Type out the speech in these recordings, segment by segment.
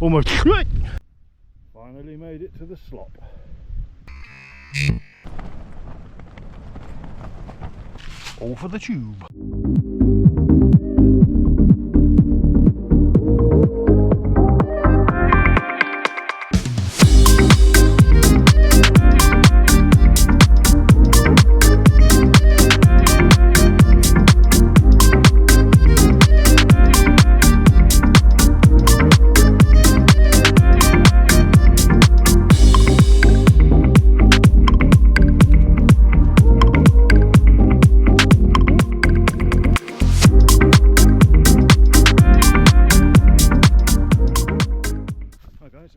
Almost. Finally made it to the slop. All for the tube.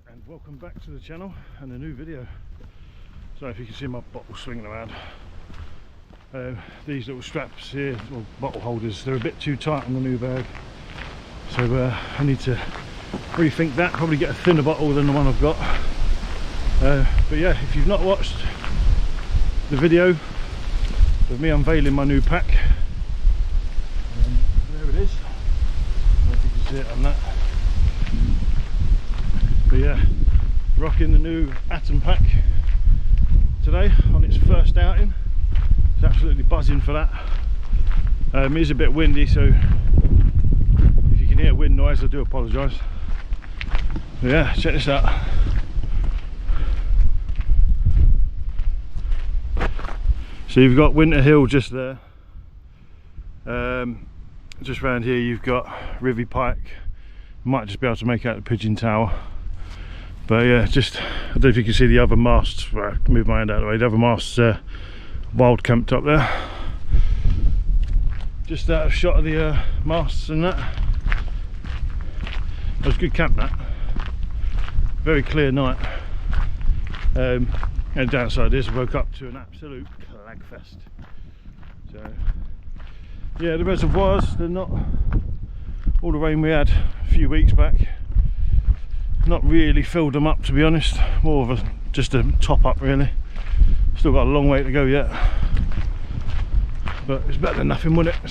And welcome back to the channel and a new video. So if you can see my bottle swinging around, these little straps here, well, bottle holders, they're a bit too tight on the new bag, so I need to rethink that, probably get a thinner bottle than the one I've got. But yeah, if you've not watched the video of me unveiling my new pack, there it is. I don't know if you can see it on that. But yeah, rocking the new Atom pack today on its first outing. It's absolutely buzzing for that. It is a bit windy, so if you can hear wind noise, I do apologise. Yeah, check this out. So you've got Winter Hill just there. Just round here you've got Rivy Pike. Might just be able to make out the Pigeon Tower. But yeah, just, I don't know if you can see the other masts. Well, move my hand out of the way. The other masts wild camped up there. Just out of shot of the masts and that. It was a good camp, that. Very clear night. And downside is, I woke up to an absolute clagfest. So yeah, the reservoirs, they're not all the rain we had a few weeks back. Not really filled them up, to be honest. More of just a top up, really. Still got a long way to go yet, but it's better than nothing, wouldn't it?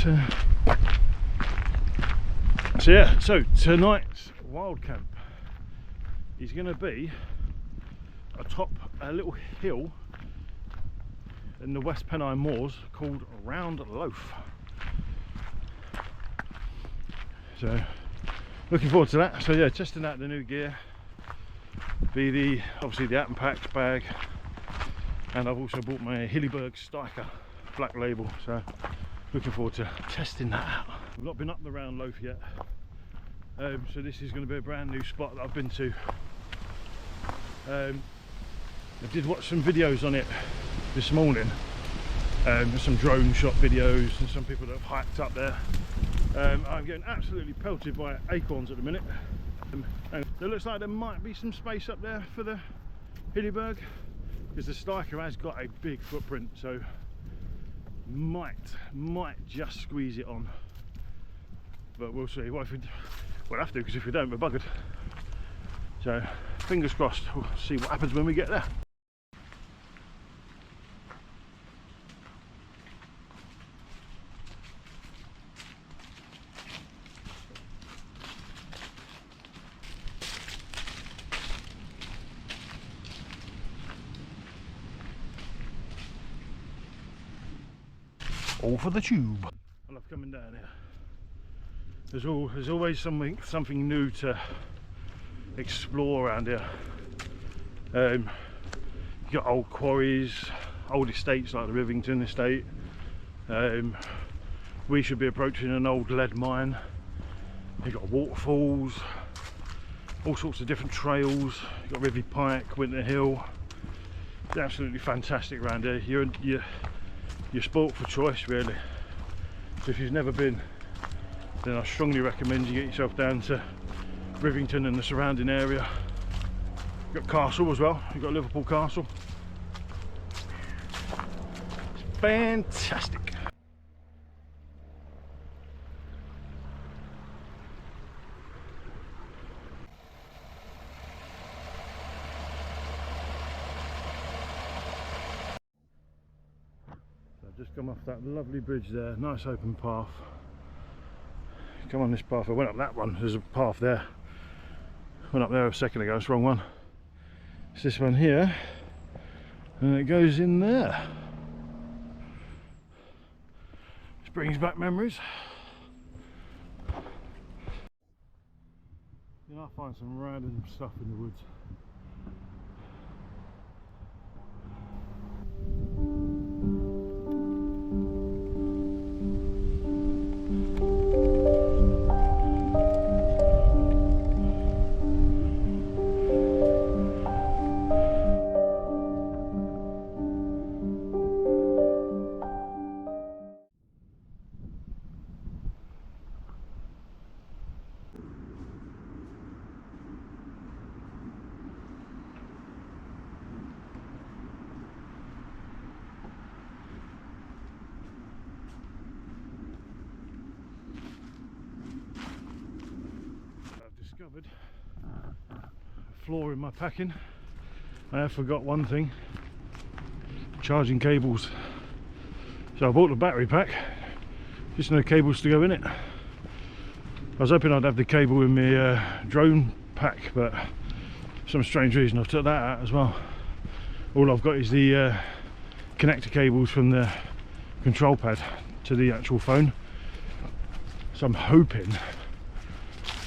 So yeah, so tonight's wild camp is going to be atop a little hill in the West Pennine Moors called Round Loaf. So looking forward to that. So yeah, testing out the new gear, obviously the Atom Pack bag, and I've also bought my Hilleberg Staika black label, so looking forward to testing that out. I've not been up the Round Loaf yet, so this is going to be a brand new spot that I've been to. I did watch some videos on it this morning, some drone shot videos and some people that have hiked up there. I'm getting absolutely pelted by acorns at the minute, and it looks like there might be some space up there for the Hilleberg, because the Staika has got a big footprint, so might just squeeze it on, but we'll see. We'll have to, because if we don't, we're buggered. So fingers crossed, we'll see what happens when we get there. All for the tube. I love coming down here. There's always something new to explore around here. You've got old quarries, old estates like the Rivington estate. We should be approaching an old lead mine. You've got waterfalls, all sorts of different trails. You've got Rivy Pike, Winter Hill. It's absolutely fantastic around here. You're sport for choice, really. So if you've never been, then I strongly recommend you get yourself down to Rivington and the surrounding area. You've got Castle as well. You've got Liverpool Castle. It's fantastic. Just come off that lovely bridge there, nice open path. Come on this path, I went up that one, there's a path there Went up there a second ago, it's the wrong one. It's this one here, and it goes in there. This brings back memories. You know, I find some random stuff in the woods. Discovered a flaw in my packing. I have forgot one thing: charging cables. So I bought the battery pack, just no cables to go in it. I was hoping I'd have the cable in my drone pack, but for some strange reason I've took that out as well. All I've got is the connector cables from the control pad to the actual phone. So I'm hoping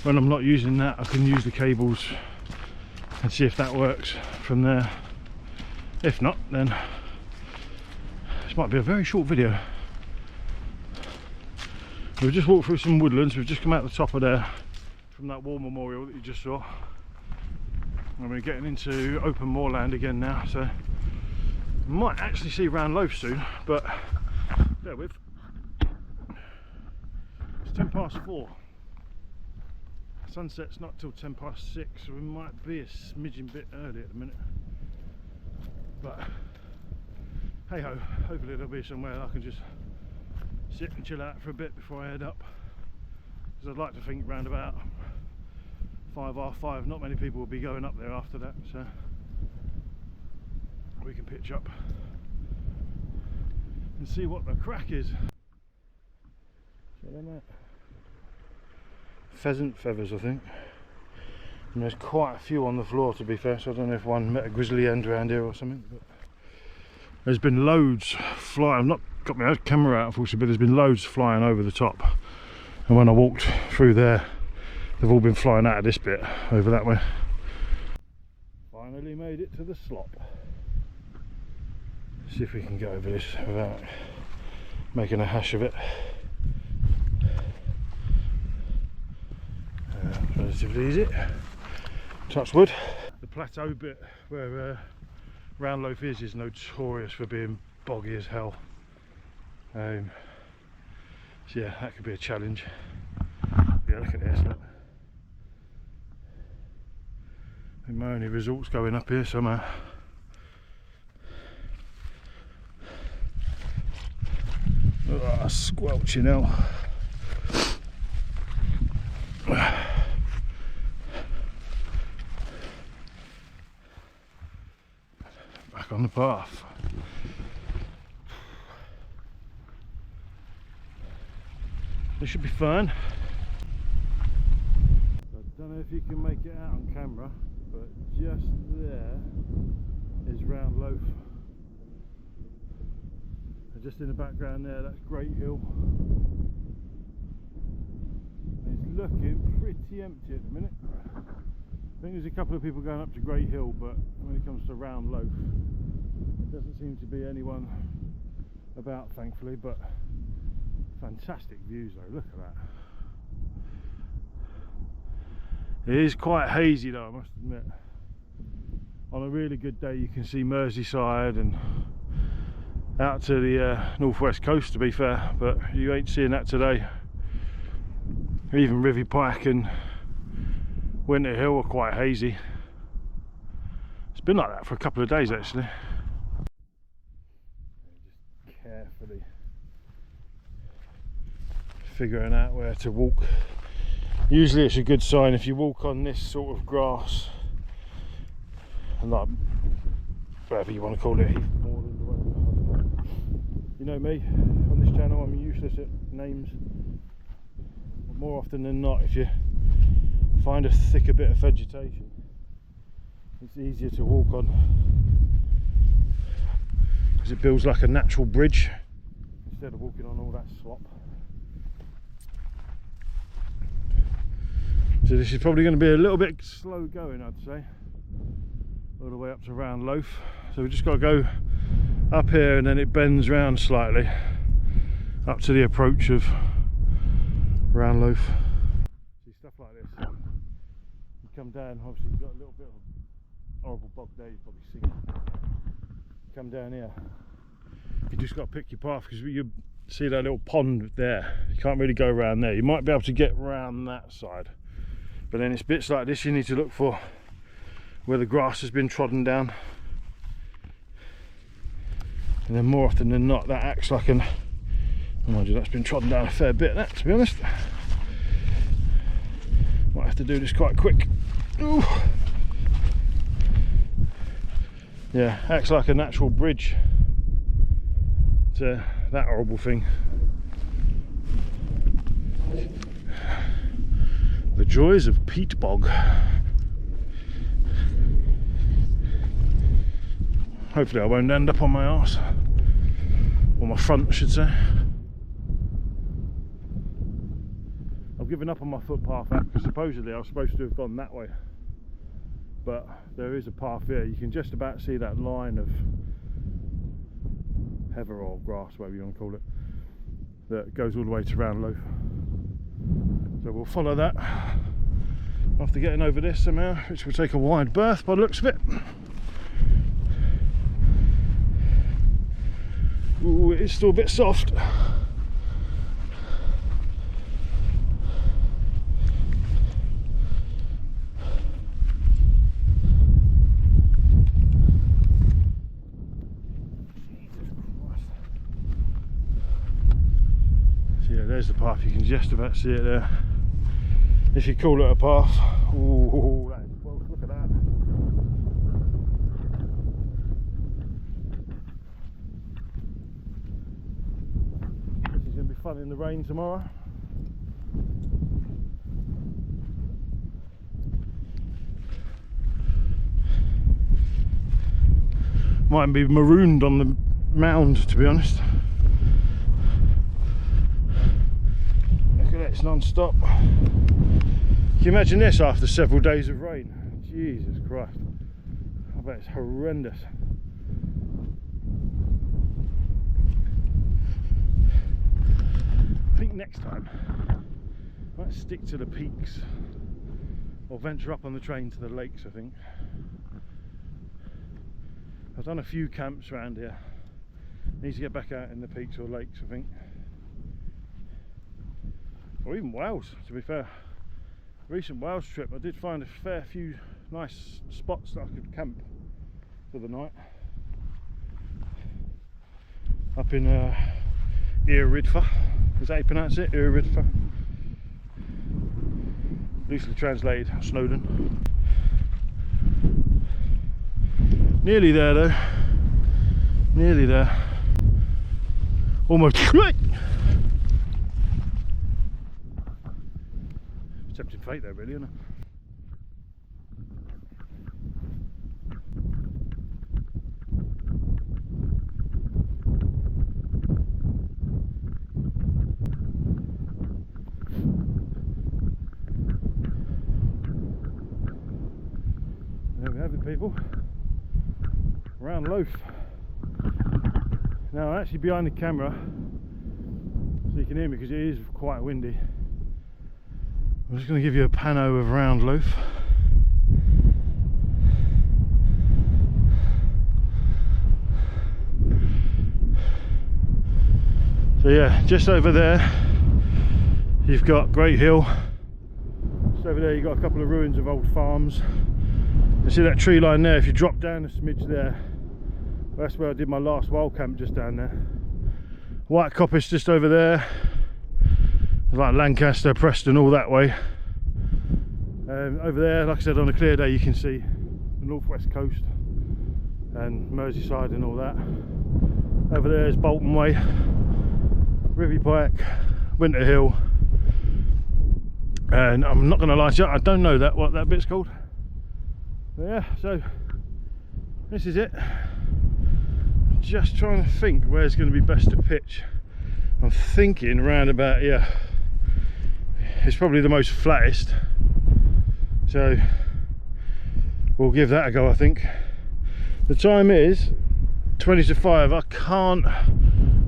when I'm not using that I can use the cables and see if that works from there. If not, then this might be a very short video. We've just walked through some woodlands. We've just come out the top of there from that war memorial that you just saw, and we're getting into open moorland again now, so we might actually see round loaf soon, but bear with. It's 4:10. Sunset's not till 6:10, so we might be a smidgen bit early at the minute, but hey ho, hopefully there'll be somewhere I can just sit and chill out for a bit before I head up, because I'd like to think round about 5:30, not many people will be going up there after that, so we can pitch up and see what the crack is. So then that pheasant feathers, I think, and there's quite a few on the floor, to be fair, so I don't know if one met a grizzly hen around here or something, but there's been loads flying. I've not got my camera out unfortunately, but there's been loads flying over the top, and when I walked through there they've all been flying out of this bit over that way. Finally made it to the slop. See if we can get over this without making a hash of it. Relatively easy. Touch wood. The plateau bit where round loaf is notorious for being boggy as hell. So yeah, that could be a challenge. Yeah, look at this. Look. I think my only resort's going up here somehow. Oh, squelching hell. Back on the path. This should be fun. I don't know if you can make it out on camera, but just there is round loaf. And just in the background there, that's Great Hill. And it's looking pretty empty at the minute. I think there's a couple of people going up to Great Hill, but when it comes to round loaf, there doesn't seem to be anyone about, thankfully. But fantastic views though, look at that. It is quite hazy though, I must admit. On a really good day you can see Merseyside and out to the northwest coast, to be fair, but you ain't seeing that today. Even Rivy Pike and Winter Hill are quite hazy. It's been like that for a couple of days actually. Just carefully figuring out where to walk. Usually it's a good sign if you walk on this sort of grass, and like whatever you want to call it, you know me, on this channel I'm useless at names, but more often than not if you find a thicker bit of vegetation, it's easier to walk on, because it builds like a natural bridge instead of walking on all that slop. So this is probably going to be a little bit slow going, I'd say, all the way up to Round Loaf. So we've just got to go up here and then it bends round slightly up to the approach of Round Loaf. See, stuff like this, you come down, obviously you've got a little bit of a horrible bog there, you've probably seen it. Come down here, you just got to pick your path, because you see that little pond there, you can't really go around there. You might be able to get round that side, but then it's bits like this you need to look for where the grass has been trodden down, and then more often than not that acts like an, oh mind you, that's been trodden down a fair bit, that, to be honest. Might have to do this quite quick. Ooh. Yeah, acts like a natural bridge to that horrible thing. The joys of peat bog. Hopefully I won't end up on my arse, or my front I should say. I've given up on my footpath app, because supposedly I was supposed to have gone that way, but there is a path here. You can just about see that line of heather or grass, whatever you want to call it, that goes all the way to Round Loaf. So we'll follow that after getting over this somehow, which will take a wide berth by the looks of it. Ooh, it is still a bit soft. So yeah, there's the path, you can just about see it there, if you call it a path. Ooh, that is, well, look at that. This is going to be fun in the rain tomorrow. Might be marooned on the mound, to be honest. Look at that, it's non-stop. Can you imagine this after several days of rain? Jesus Christ, I bet it's horrendous. I think next time I might stick to the peaks, or venture up on the train to the lakes. I think I've done a few camps around here. Need to get back out in the peaks or lakes, I think, or even Wales, to be fair. Recent Wales trip I did find a fair few nice spots that I could camp for the night. Up in Hilleberg, is that how you pronounce it? Hilleberg. Loosely translated, Snowdon. Nearly there though. Nearly there. Almost. Tempting fate there, really, isn't it? There we have it, people. Round Loaf. Now I'm actually behind the camera, so you can hear me because it is quite windy. I'm just going to give you a pano of Round Loaf. So yeah, just over there you've got Great Hill. Just over there you've got a couple of ruins of old farms. You see that tree line there? If you drop down a smidge there, that's where I did my last wild camp, just down there. White Coppice just over there. Like Lancaster, Preston, all that way. Over there, like I said, on a clear day you can see the northwest coast and Merseyside and all that. Over there is Bolton Way, Rivy Pike, Winter Hill, And I'm not going to lie to you, I don't know what that bit's called. But yeah, so this is it. Just trying to think where's going to be best to pitch. I'm thinking round about here. It's probably the most flattest, so we'll give that a go. I think the time is 20 to 5. I can't,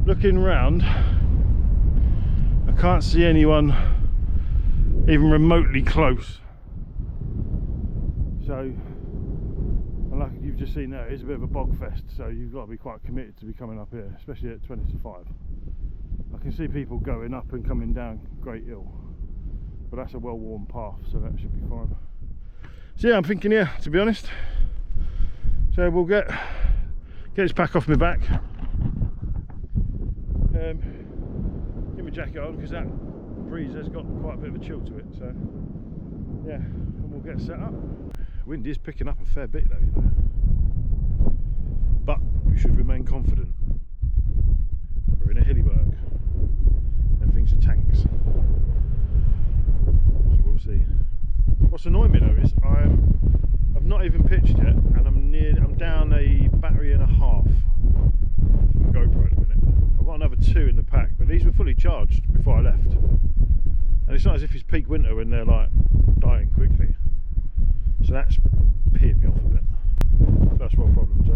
looking round, I can't see anyone even remotely close. So, and like you've just seen there, it's a bit of a bog fest, so you've got to be quite committed to be coming up here, especially at 20 to 5. I can see people going up and coming down Great Hill, but that's a well-worn path, so that should be fine. So yeah, I'm thinking here, to be honest. So we'll get this pack off my back, get my jacket on because that breeze has got quite a bit of a chill to it. So yeah, and we'll get set up. Wind is picking up a fair bit though, you know, but we should remain confident. We're in a Hilleberg. Everything's a tanks. So we'll see. What's annoying me though is I've not even pitched yet, and I'm down a battery and a half from the GoPro at the minute. I've got another 2 in the pack, but these were fully charged before I left. And it's not as if it's peak winter when they're like dying quickly. So that's peeing me off a bit. First world problems, eh?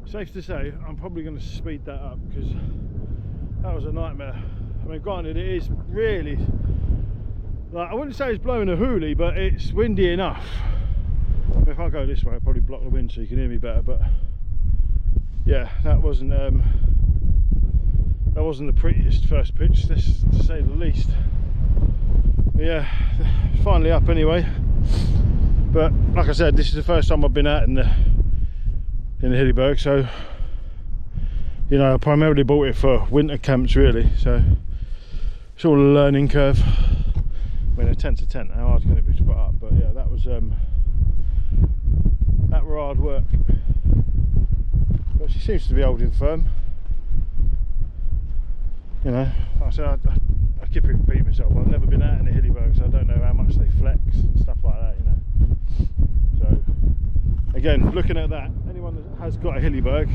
Safe to say, I'm probably going to speed that up because that was a nightmare. I mean, granted, it is really, like, I wouldn't say it's blowing a hoolie, but it's windy enough. If I go this way, I'll probably block the wind so you can hear me better. But yeah, that wasn't the prettiest first pitch, to say the least. But yeah, finally up anyway. But like I said, this is the first time I've been out in the Hilleberg, so you know, I primarily bought it for winter camps really, so it's all a learning curve. I mean, a tent's a tent, how hard can it be to put up? But yeah, that was that were hard work, but she seems to be holding firm, you know. Like I said, I keep repeating myself, I've never been out in the Hilleberg, so I don't know how much they flex and stuff like that, you know. So again, looking at that, anyone that has got a Hilleberg,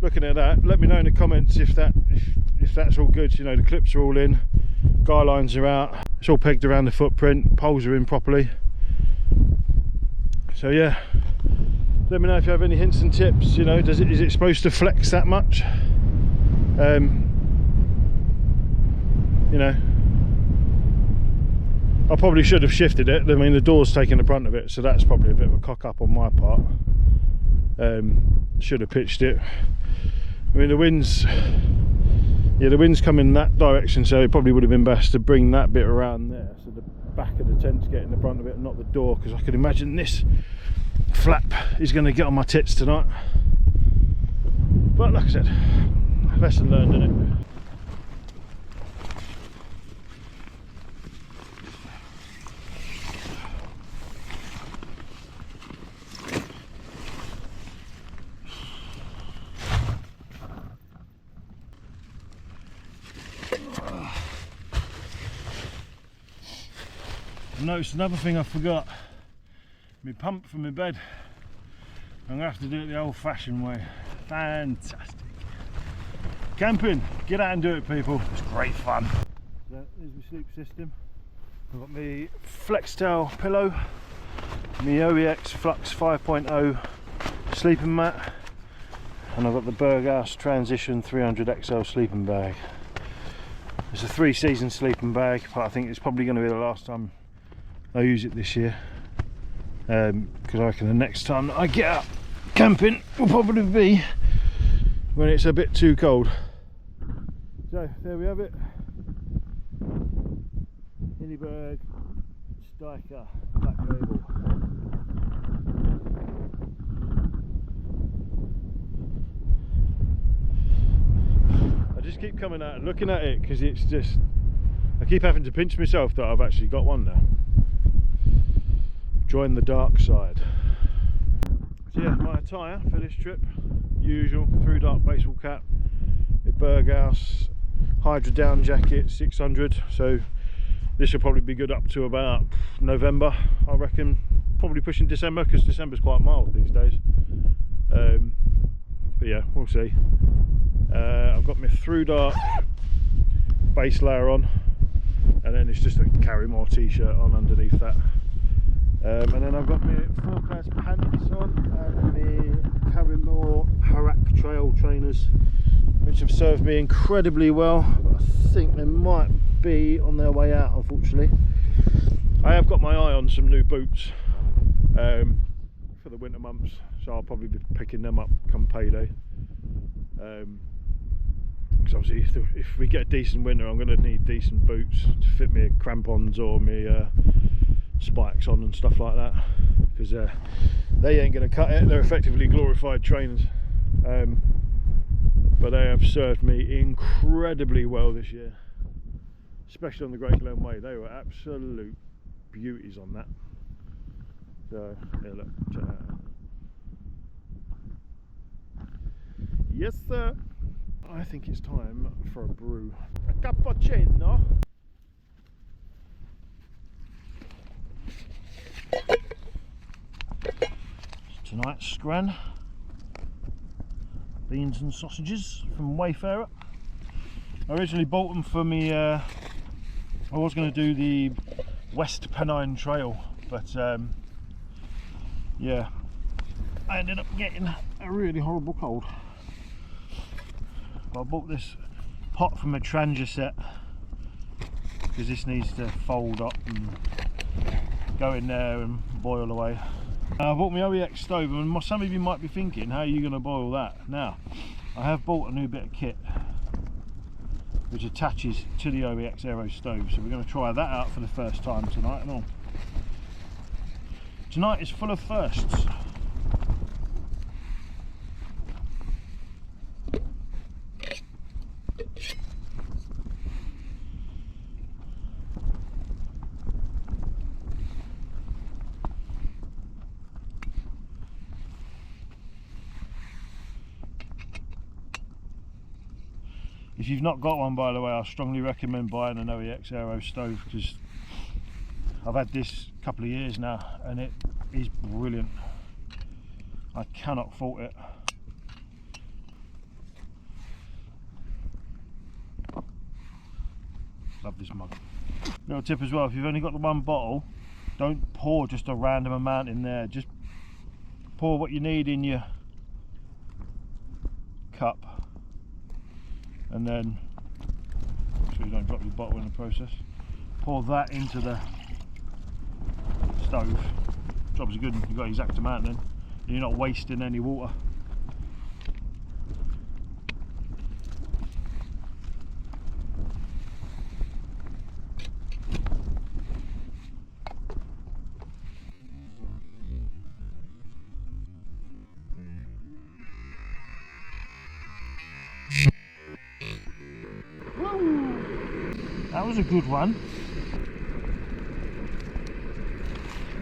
looking at that, let me know in the comments if that's all good. You know, the clips are all in, guy lines are out, it's all pegged around the footprint, poles are in properly. So yeah, let me know if you have any hints and tips. You know, is it supposed to flex that much? You know, I probably should have shifted it. I mean, the door's taking the brunt of it, so that's probably a bit of a cock up on my part. Should have pitched it. I mean, the wind's coming that direction, so it probably would have been best to bring that bit around there, so the back of the tent's getting the front of it and not the door, because I could imagine this flap is going to get on my tits tonight. But like I said, lesson learned, innit? I've noticed another thing I forgot. My pump for my bed. I'm gonna have to do it the old-fashioned way. Fantastic. Camping, get out and do it, people. It's great fun. There's my sleep system. I've got my Flextail pillow, my OEX Flux 5.0 sleeping mat, and I've got the Berghaus Transition 300 XL sleeping bag. It's a 3-season sleeping bag, but I think it's probably going to be the last time I use it this year, because I reckon the next time that I get out camping will probably be when it's a bit too cold. So there we have it. Hilleberg Staika Black Label. I just keep coming out and looking at it because it's just, I keep having to pinch myself that I've actually got one now. Join the dark side. So yeah, my attire for this trip, usual through dark baseball cap, a Berghaus Hydra down jacket 600, so this will probably be good up to about November, I reckon, probably pushing December, because December's quite mild these days. But yeah, we'll see. I've got my through dark base layer on, and then it's just a Carry More t-shirt on underneath that. And then I've got my forecast pants on and my Carry More Harak Trail trainers, which have served me incredibly well, but I think they might be on their way out, unfortunately. I have got my eye on some new boots for the winter months, so I'll probably be picking them up come payday. Because obviously if we get a decent winter, I'm going to need decent boots to fit me crampons or me spikes on and stuff like that, because they ain't going to cut it. They're effectively glorified trainers, but they have served me incredibly well this year, especially on the Great Glen Way. They were absolute beauties on that. So yeah, look, check that out. Yes sir. I think it's time for a brew. A cappuccino. Tonight's scran, beans and sausages from Wayfarer. I originally bought them for me, I was going to do the West Pennine Trail, but yeah, I ended up getting a really horrible cold. But I bought this pot from a Trangia set, because this needs to fold up and go in there and boil away. I bought my OEX stove, and some of you might be thinking, how are you going to boil that? Now, I have bought a new bit of kit which attaches to the OEX Aero stove, so we're going to try that out for the first time tonight and all. Tonight is full of firsts. If you've not got one, by the way, I strongly recommend buying an OEX Aero stove, because I've had this a couple of years now and it is brilliant. I cannot fault it. Love this mug. Little tip as well, if you've only got the one bottle, don't pour just a random amount in there. Just pour what you need in your cup, and then make sure you don't drop your bottle in the process. Pour that into the stove. Job's good, you've got the exact amount then. You're not wasting any water. That was a good one.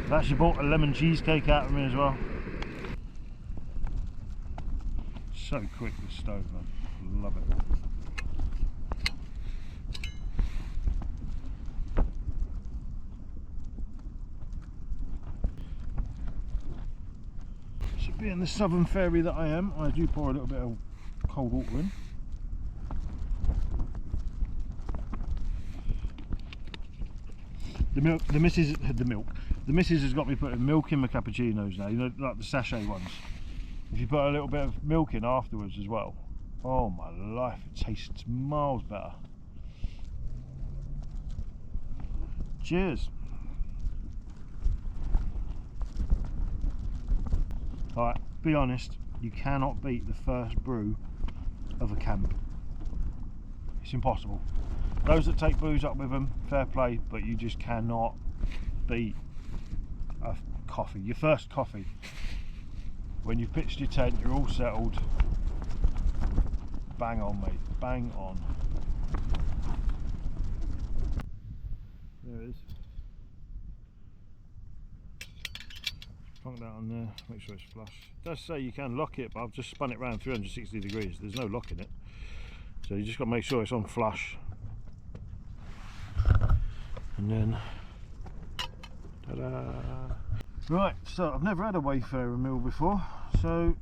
I've actually bought a lemon cheesecake out of me as well. So quick, this stove, man. Love it. So being the southern fairy that I am, I do pour a little bit of cold water in. The missus has got me putting milk in my cappuccinos now, you know, like the sachet ones. If you put a little bit of milk in afterwards as well, oh my life, it tastes miles better. Cheers. Alright, be honest, you cannot beat the first brew of a camp. It's impossible. Those that take booze up with them, fair play, but you just cannot beat a coffee. Your first coffee. When you've pitched your tent, you're all settled. Bang on, mate. Bang on. There it is. Plonk that on there, make sure it's flush. It does say you can lock it, but I've just spun it around 360 degrees. There's no lock in it. So you just got to make sure it's on flush. And then, ta-da! Right, so I've never had a Wayfarer meal before, so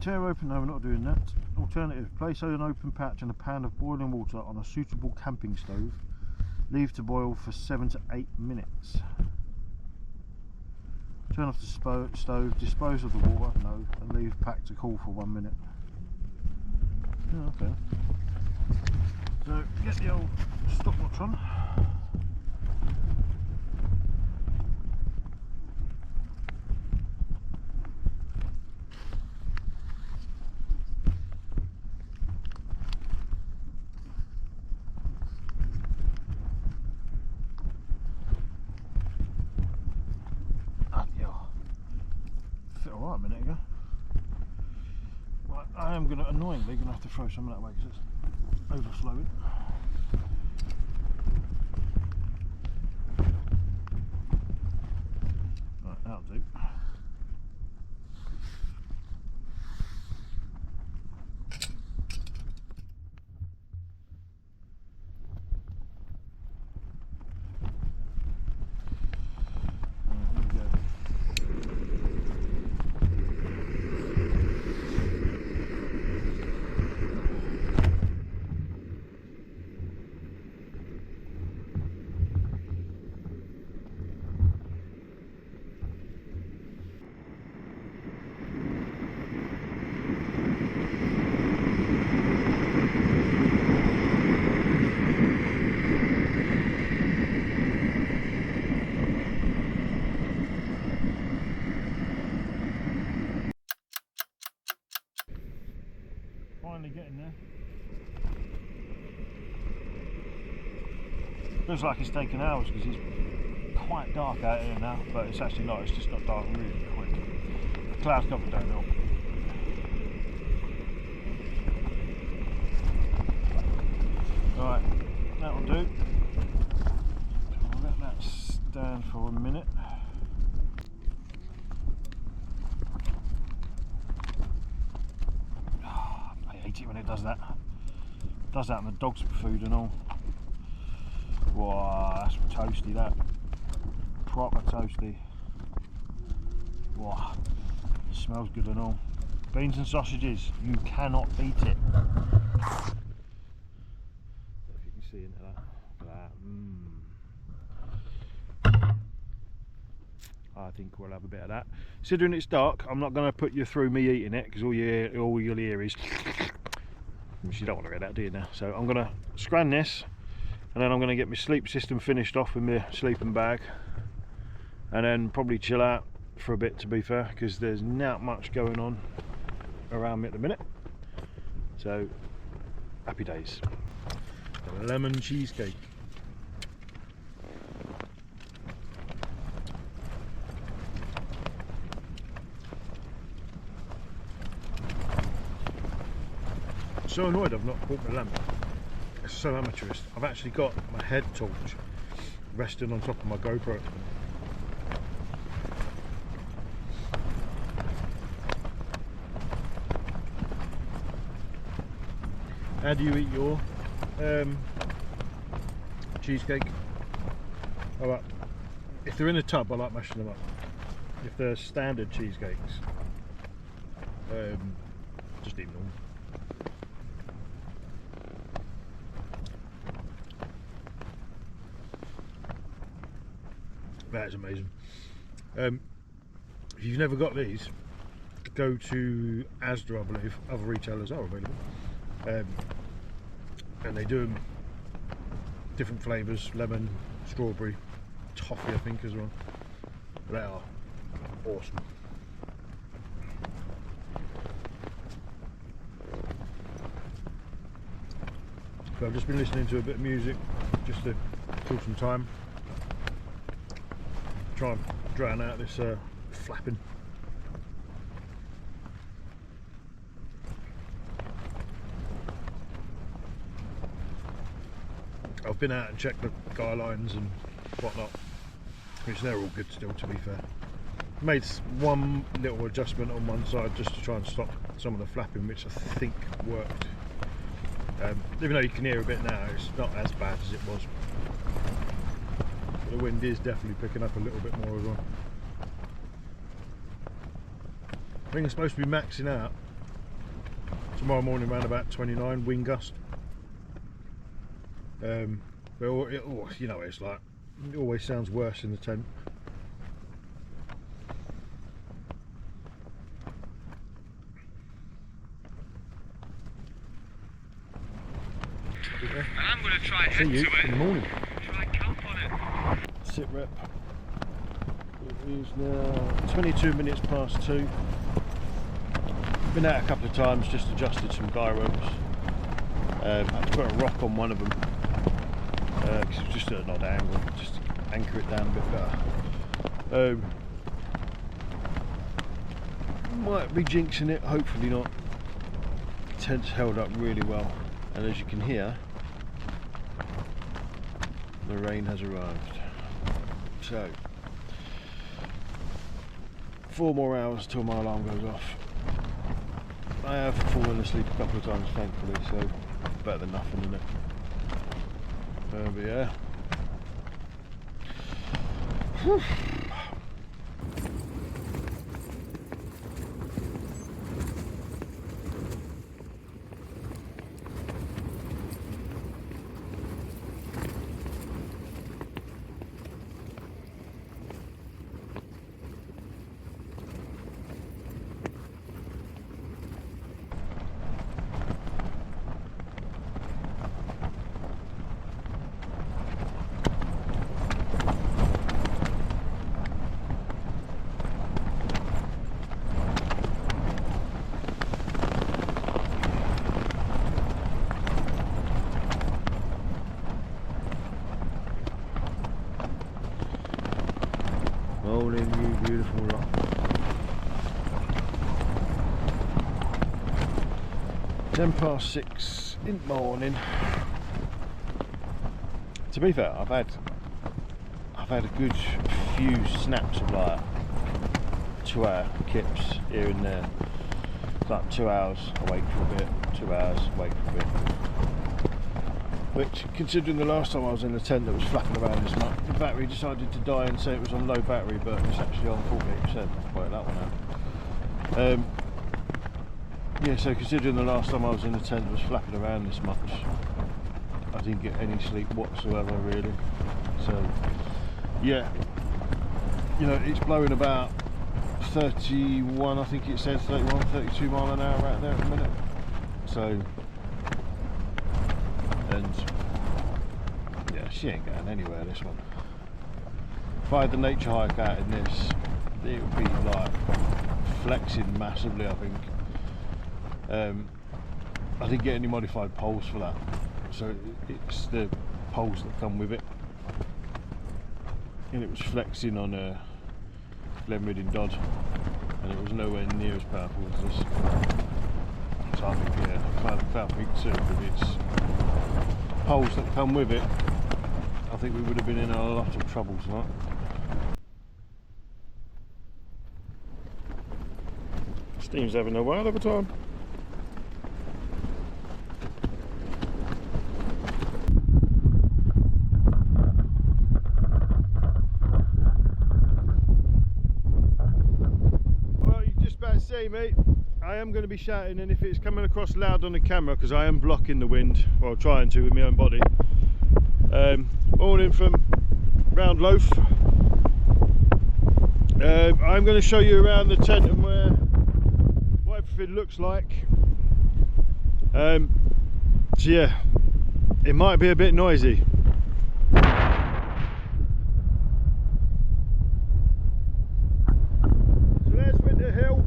tear open, no we're not doing that. Alternative, place an open patch and a pan of boiling water on a suitable camping stove. Leave to boil for 7 to 8 minutes. Turn off the stove, dispose of the water, no, and leave pack to cool for 1 minute. Oh, okay. So get the old stopwatch on. Fit alright a minute ago. Right, I am annoyingly going to have to throw some of that away because it's overflowing. Right, that'll do. Finally getting there. Looks like it's taken hours because it's quite dark out here now, but it's actually not, it's just got dark really quick. The clouds cover don't help. Right, that'll do. I'll let that stand for a minute. When it does that on the dog's food and all. Wow, that's toasty, that proper toasty. Wow, it smells good and all. Beans and sausages, you cannot beat it. I don't know if you can see into that. Look at that. I think we'll have a bit of that. Considering it's dark, I'm not going to put you through me eating it because all you'll hear is. You don't want to hear that, do you now? So I'm going to scran this, and then I'm going to get my sleep system finished off with my sleeping bag, and then probably chill out for a bit, to be fair, because there's not much going on around me at the minute. So happy days. The lemon cheesecake. So annoyed I've not bought my lamp. It's so amateurist. I've actually got my head torch resting on top of my GoPro. How do you eat your cheesecake? If they're in a tub, I like mashing them up. If they're standard cheesecakes, just eat them. That is amazing. If you've never got these, go to Asda, I believe. Other retailers are available, and they do them different flavours: lemon, strawberry, toffee, I think, as well. They are awesome. So I've just been listening to a bit of music just to kill some time. Try and drown out this flapping. I've been out and checked the guy lines and whatnot, which they're all good still, to be fair. Made one little adjustment on one side just to try and stop some of the flapping, which I think worked. Even though you can hear a bit now, it's not as bad as it was. The wind is definitely picking up a little bit more as well. I think it's supposed to be maxing out tomorrow morning around about 29 wind gust. But you know, it's like, it always sounds worse in the tent. And I'm going to try See you in the morning. Try camp on it. Sit rep. It is now 22 minutes past 2. Been out a couple of times, just adjusted some guy ropes. I had to put a rock on one of them because it was just at an odd angle, just to anchor it down a bit better. Might be jinxing it, hopefully not. The tent's held up really well, and as you can hear, the rain has arrived. So 4 more hours till my alarm goes off. I have fallen asleep a couple of times, thankfully, so better than nothing, isn't it? But yeah. Whew. Rolling, you beautiful rock. Ten past 6 in the morning. To be fair, I've had a good few snaps of like 2-hour kips here and there. It's like 2 hours awake for a bit, 2 hours awake for a bit. Which, considering the last time I was in a tent that was flapping around this much, the battery decided to die and say it was on low battery, but it's actually on 48%. I'll work that one out. Yeah, so considering the last time I was in a tent that was flapping around this much, I didn't get any sleep whatsoever, really. So, yeah, you know, it's blowing about 31, I think it says 31, 32 mile an hour right there at the minute. So, and yeah, she ain't going anywhere, this one. If I had the nature hike out in this, it would be like flexing massively, I think. I didn't get any modified poles for that, so it's the poles that come with it, and it was flexing on a Glenridding Dodd, and it was nowhere near as powerful as this. So I think, yeah, Falpeak 2 with its poles that come with it, I think we would have been in a lot of trouble tonight. Steam's having a wild of a time. Well, you just about to see me. I am going to be shouting, and if it's coming across loud on the camera, because I am blocking the wind, well, trying to with my own body. Morning from Round Loaf. I'm going to show you around the tent and what everything looks like. So yeah, it might be a bit noisy. So there's Winter Hill.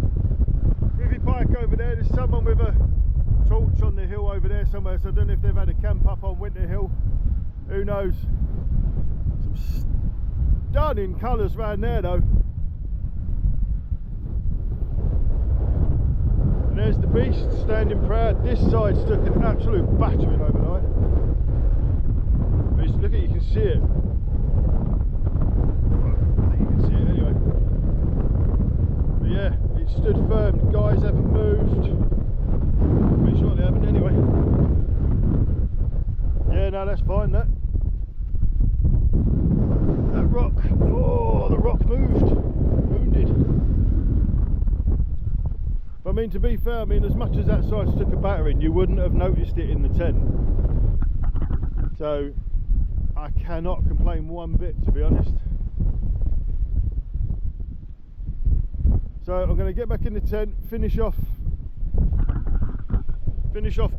River Pike over there. There's someone with a torch on the hill over there somewhere, so I don't know if they've had a camp up on Winter Hill. Who knows? Some stunning colours around there though. And there's the beast standing proud. This side took an absolute battering overnight. But look at it, you can see it. Well, I think you can see it anyway. But yeah, it stood firm. The guys haven't moved. Pretty sure they haven't anyway. Yeah, no, that's fine. That rock. Oh, the rock moved. Wounded. But I mean, to be fair, I mean, as much as that side took a battering, you wouldn't have noticed it in the tent. So I cannot complain one bit, to be honest. So I'm going to get back in the tent, finish off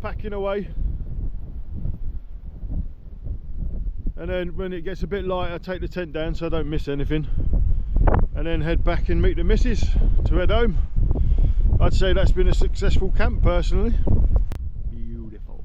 packing away, and then when it gets a bit light, I take the tent down so I don't miss anything, and then head back and meet the missus to head home. I'd say that's been a successful camp personally. Beautiful.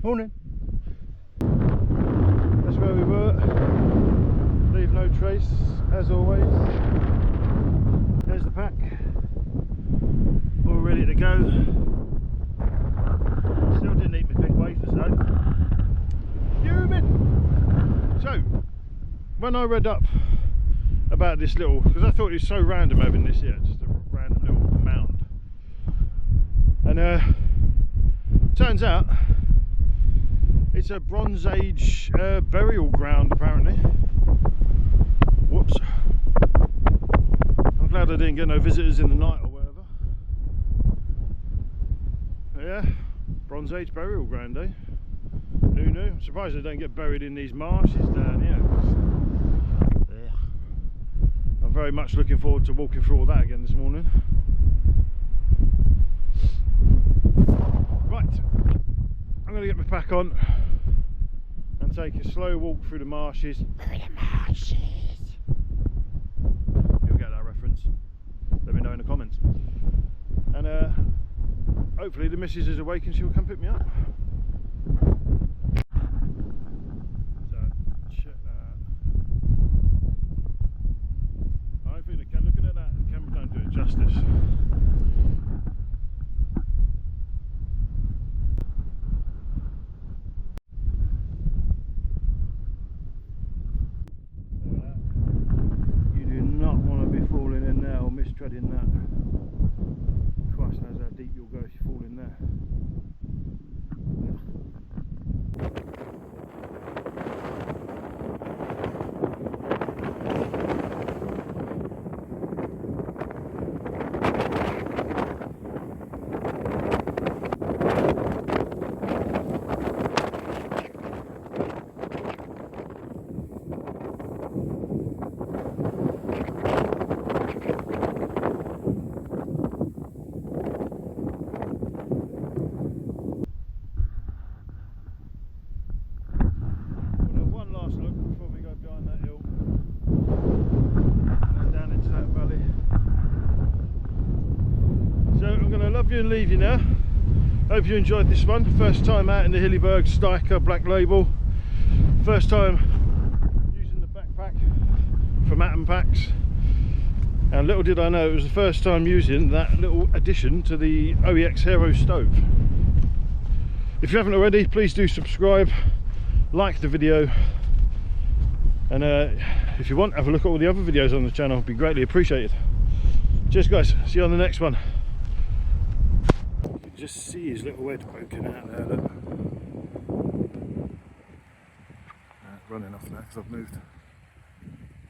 Morning. That's where we were. Leave no trace, as always. There's the pack. All ready to go. Still didn't eat my big wafers though. Fuming! So, when I read up about this little, because I thought it was so random having this here, just a random little mound. And turns out it's a Bronze Age burial ground, apparently. Whoops. I'm glad I didn't get no visitors in the night or whatever. But yeah, Bronze Age burial ground, eh? Who knew? I'm surprised they don't get buried in these marshes down here. Yeah. I'm very much looking forward to walking through all that again this morning. Right. I'm going to get my pack on and take a slow walk through the marshes. Through the marshes. You'll get that reference. Let me know in the comments. And hopefully the missus is awake and she'll come pick me up. So check that out. I don't think looking at that, the camera don't do it justice. Treading that. Christ knows how deep you'll go if you fall in there. love you and leave you now. Hope you enjoyed this one. First time out in the Hilleberg Staika Black Label. First time using the backpack from Atom Packs. And little did I know it was the first time using that little addition to the OEX Hero stove. If you haven't already, please do subscribe, like the video, and if you want, have a look at all the other videos on the channel. It'd be greatly appreciated. Cheers guys, see you on the next one. You can just see his little head poking out there, look. Running off now because I've moved.